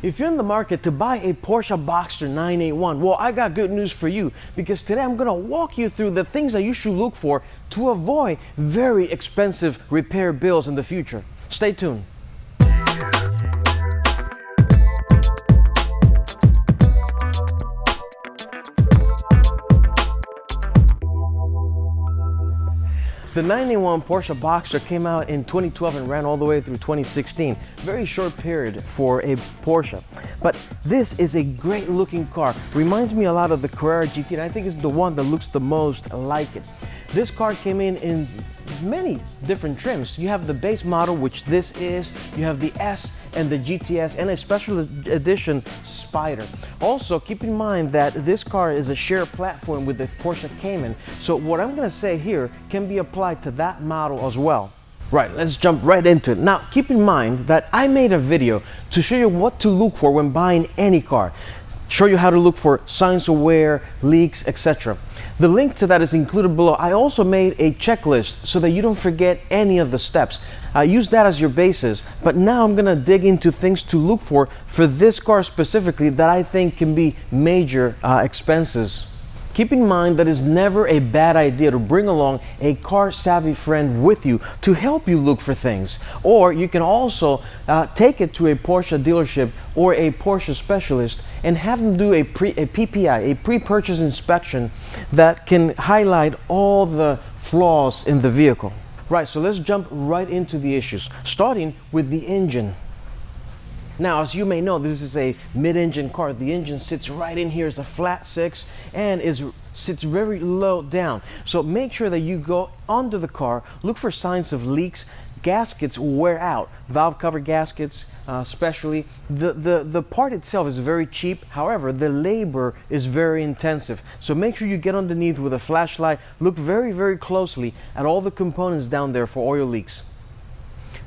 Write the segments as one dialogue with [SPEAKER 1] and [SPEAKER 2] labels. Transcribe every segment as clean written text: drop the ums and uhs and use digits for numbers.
[SPEAKER 1] If you're in the market to buy a Porsche Boxster 981, well, I got good news for you, because today I'm going to walk you through the things that you should look for to avoid very expensive repair bills in the future. Stay tuned. The 981 Porsche Boxster came out in 2012 and ran all the way through 2016. Very short period for a Porsche. But this is a great looking car. Reminds me a lot of the Carrera GT, and I think it's the one that looks the most like it. This car came in many different trims. You have the base model, which this is. You have the S and the GTS and a special edition Spyder. Also, keep in mind that this car is a shared platform with the Porsche Cayman. So what I'm going to say here can be applied to that model as well. Right, let's jump right into it. Now, keep in mind that I made a video to show you what to look for when buying any car. Show you how to look for signs of wear, leaks, etc. The link to that is included below. I also made a checklist so that you don't forget any of the steps. Use that as your basis, but now I'm gonna dig into things to look for this car specifically that I think can be major expenses. Keep in mind that it's never a bad idea to bring along a car-savvy friend with you to help you look for things. Or you can also take it to a Porsche dealership or a Porsche specialist and have them do a PPI, a pre-purchase inspection that can highlight all the flaws in the vehicle. Right, so let's jump right into the issues, starting with the engine. Now, as you may know, this is a mid-engine car. The engine sits right in here. It's a flat 6 and sits very low down. So make sure that you go under the car, look for signs of leaks. Gaskets wear out, valve cover gaskets especially. The part itself is very cheap. However, the labor is very intensive. So make sure you get underneath with a flashlight. Look very, very closely at all the components down there for oil leaks.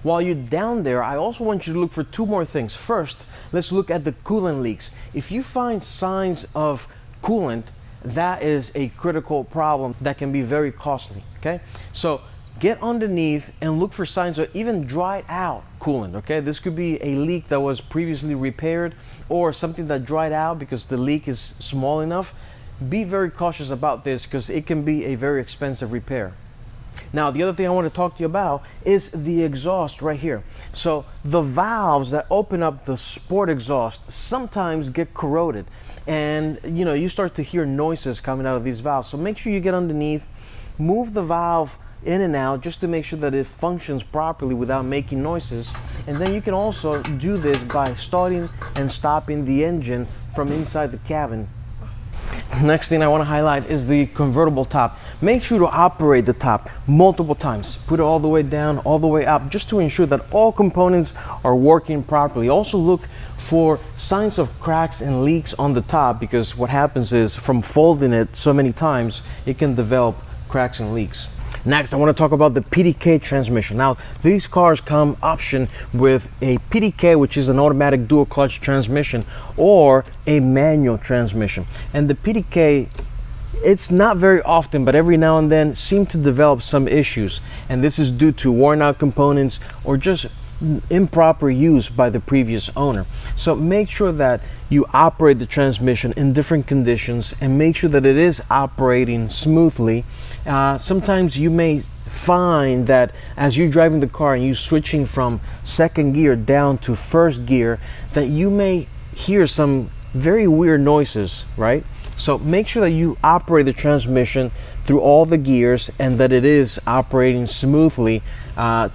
[SPEAKER 1] While you're down there, I also want you to look for two more things. First, let's look at the coolant leaks. If you find signs of coolant, that is a critical problem that can be very costly, okay? So get underneath and look for signs of even dried out coolant, okay? This could be a leak that was previously repaired or something that dried out because the leak is small enough. Be very cautious about this because it can be a very expensive repair. Now, the other thing I want to talk to you about is the exhaust right here. So the valves that open up the sport exhaust sometimes get corroded, and you start to hear noises coming out of these valves. So make sure you get underneath, move the valve in and out just to make sure that it functions properly without making noises. And then you can also do this by starting and stopping the engine from inside the cabin. Next thing I want to highlight is the convertible top. Make sure to operate the top multiple times. Put it all the way down, all the way up, just to ensure that all components are working properly. Also look for signs of cracks and leaks on the top, because what happens is from folding it so many times, it can develop cracks and leaks. Next, I want to talk about the PDK transmission. Now, these cars come option with a PDK, which is an automatic dual clutch transmission, or a manual transmission. And the PDK, it's not very often, but every now and then seem to develop some issues. And this is due to worn out components or just improper use by the previous owner. So make sure that you operate the transmission in different conditions and make sure that it is operating smoothly. Sometimes you may find that as you're driving the car and you're switching from second gear down to first gear, that you may hear some very weird noises, right? So make sure that you operate the transmission through all the gears and that it is operating smoothly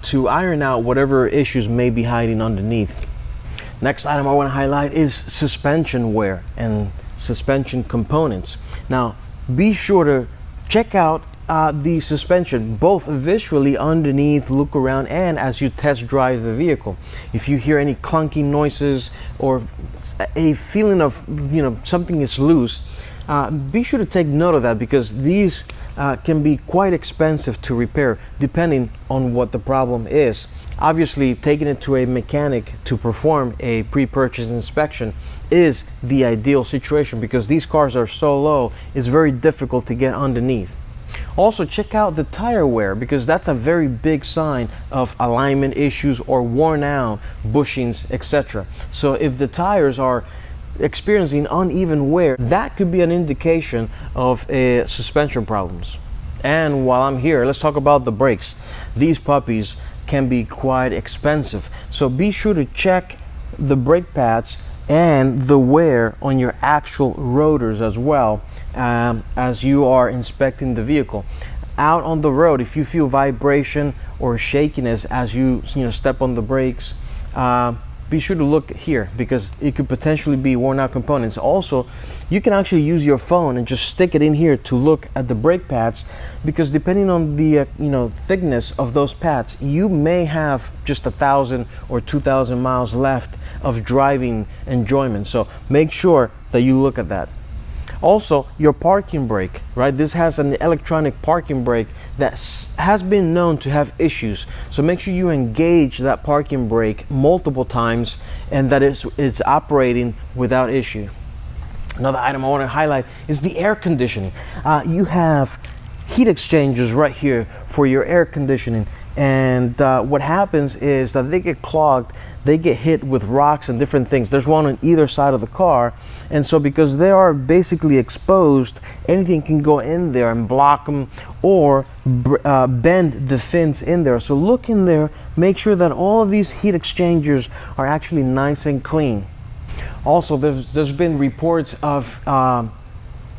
[SPEAKER 1] to iron out whatever issues may be hiding underneath. Next item I want to highlight is suspension wear and suspension components. Now, be sure to check out the suspension, both visually underneath, look around, and as you test drive the vehicle. If you hear any clunky noises or a feeling of something is loose, be sure to take note of that, because these can be quite expensive to repair depending on what the problem is. Obviously, taking it to a mechanic to perform a pre-purchase inspection is the ideal situation, because these cars are so low, it's very difficult to get underneath. Also, check out the tire wear, because that's a very big sign of alignment issues or worn out bushings, etc. So if the tires are experiencing uneven wear, that could be an indication of suspension problems. And while I'm here, let's talk about the brakes. These puppies can be quite expensive, so be sure to check the brake pads and the wear on your actual rotors as well, as you are inspecting the vehicle. Out on the road, if you feel vibration or shakiness as you step on the brakes, be sure to look here, because it could potentially be worn out components. Also, you can actually use your phone and just stick it in here to look at the brake pads, because depending on the thickness of those pads, you may have just 1,000 or 2,000 miles left of driving enjoyment. So make sure that you look at that. Also, your parking brake, right? This has an electronic parking brake that has been known to have issues. So make sure you engage that parking brake multiple times and that it's operating without issue. Another item I want to highlight is the air conditioning. You have heat exchangers right here for your air conditioning. And what happens is that they get clogged, they get hit with rocks and different things. There's one on either side of the car, and so because they are basically exposed, anything can go in there and block them or bend the fins in there. So look in there, make sure that all of these heat exchangers are actually nice and clean. Also, there's been reports of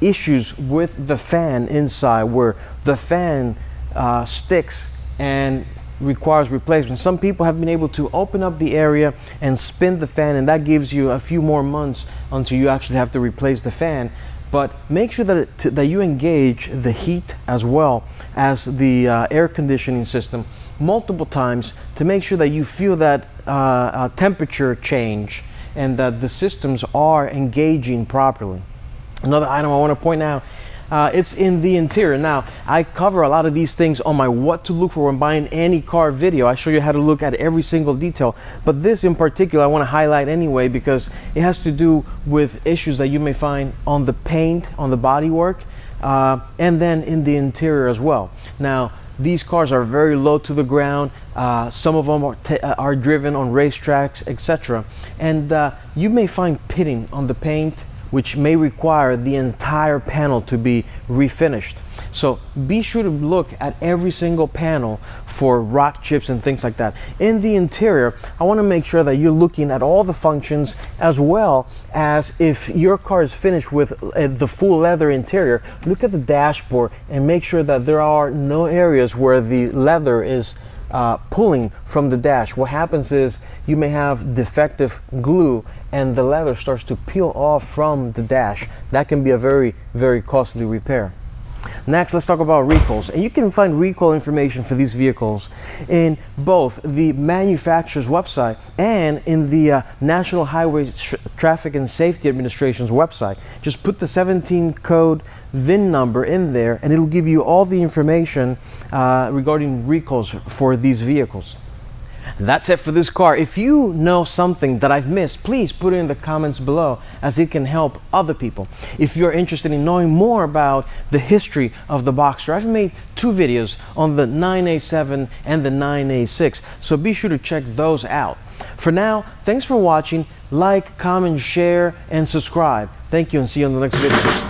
[SPEAKER 1] issues with the fan inside, where the fan sticks and requires replacement. Some people have been able to open up the area and spin the fan, and that gives you a few more months until you actually have to replace the fan. But make sure that you engage the heat as well as the air conditioning system multiple times to make sure that you feel that temperature change and that the systems are engaging properly. Another item I want to point out, it's in the interior. Now, I cover a lot of these things on my what to look for when buying any car video. I show you how to look at every single detail, but this in particular I want to highlight anyway, because it has to do with issues that you may find on the paint, on the bodywork, and then in the interior as well. Now, these cars are very low to the ground. Some of them are driven on racetracks, etc. And you may find pitting on the paint, which may require the entire panel to be refinished. So be sure to look at every single panel for rock chips and things like that. In the interior, I want to make sure that you're looking at all the functions, as well as if your car is finished with the full leather interior, look at the dashboard and make sure that there are no areas where the leather is pulling from the dash. What happens is you may have defective glue and the leather starts to peel off from the dash. That can be a very, very costly repair. Next, let's talk about recalls. And you can find recall information for these vehicles in both the manufacturer's website and in the National Highway Traffic and Safety Administration's website. Just put the 17 code VIN number in there and it'll give you all the information regarding recalls for these vehicles. That's it for this car. If you know something that I've missed, please put it in the comments below, as it can help other people. If you're interested in knowing more about the history of the Boxster, I've made 2 videos on the 9A7 and the 9A6, so be sure to check those out. For now, thanks for watching. Like, comment, share, and subscribe. Thank you, and see you on the next video.